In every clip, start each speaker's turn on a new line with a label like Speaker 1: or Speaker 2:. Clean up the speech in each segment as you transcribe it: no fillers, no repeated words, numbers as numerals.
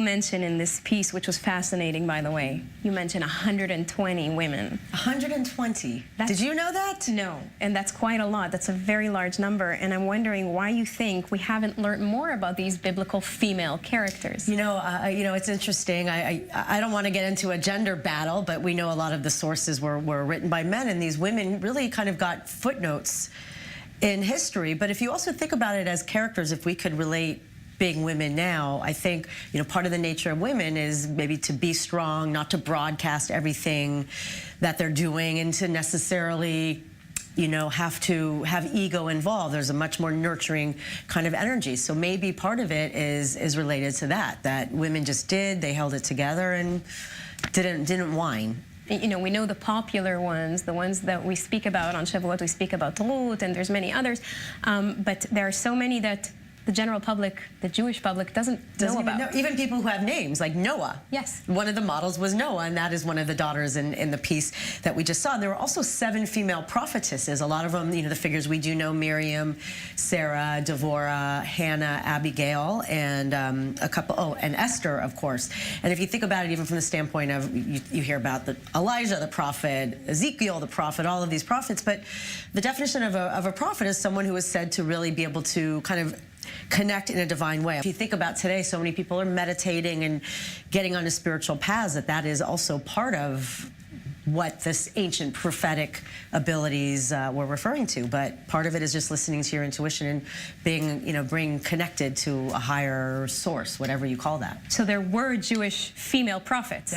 Speaker 1: mention in this piece, which was fascinating, by the way, you mentioned 120 women.
Speaker 2: 120. Did you know that?
Speaker 1: No, and that's quite a lot. That's a very large number, and I'm wondering why you think we haven't learned more about these biblical female characters.
Speaker 2: You know, it's interesting. I don't want to get into a gender battle, but we know a lot of the sources were written by men, and these women really kind of got footnotes in history. But if you also think about it as characters, if we could relate being women now, I think, you know, part of the nature of women is maybe to be strong, not to broadcast everything that they're doing, and to necessarily, you know, have to have ego involved. There's a much more nurturing kind of energy. So maybe part of it is related to that women just they held it together and didn't whine.
Speaker 1: You know, we know the popular ones, the ones that we speak about on Shavuot. We speak about Ruth, and there's many others, but there are so many that the general public, the Jewish public, doesn't know about.
Speaker 2: Even people who have names, like Noah.
Speaker 1: Yes.
Speaker 2: One of the models was Noah, and that is one of the daughters in the piece that we just saw. And there were also 7 female prophetesses. A lot of them, you know, the figures we do know: Miriam, Sarah, Devorah, Hannah, Abigail, and a couple, and Esther, of course. And if you think about it, even from the standpoint of, you hear about Elijah the prophet, Ezekiel the prophet, all of these prophets, but the definition of a prophet is someone who is said to really be able to kind of connect in a divine way. If you think about today, so many people are meditating and getting onto spiritual paths, that is also part of what this ancient prophetic abilities were referring to. But part of it is just listening to your intuition and being connected to a higher source, whatever you call that.
Speaker 1: So there were Jewish female prophets.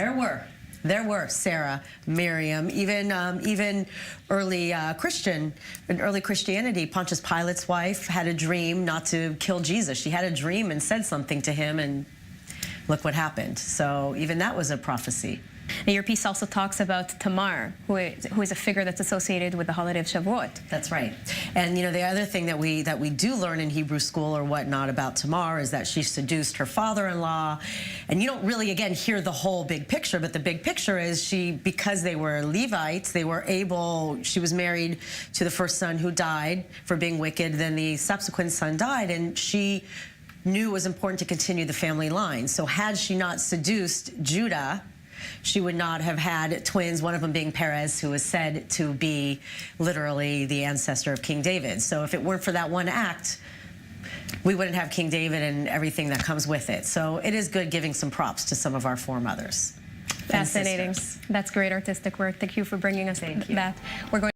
Speaker 2: There were Sarah, Miriam, even early Christianity. Pontius Pilate's wife had a dream not to kill Jesus. She had a dream and said something to him, and look what happened. So even that was a prophecy.
Speaker 1: And your piece also talks about Tamar, who is a figure that's associated with the holiday of Shavuot.
Speaker 2: That's right. And you know, the other thing that we do learn in Hebrew school or whatnot about Tamar is that she seduced her father-in-law. And you don't really, again, hear the whole big picture, but the big picture is because they were Levites, she was married to the first son who died for being wicked. Then the subsequent son died, and she knew it was important to continue the family line. So had she not seduced Judah, she would not have had twins, one of them being Perez, who is said to be literally the ancestor of King David. So if it weren't for that one act, we wouldn't have King David and everything that comes with it. So it is good giving some props to some of our foremothers.
Speaker 1: Fascinating. That's great artistic work. Thank you for bringing us that. We're going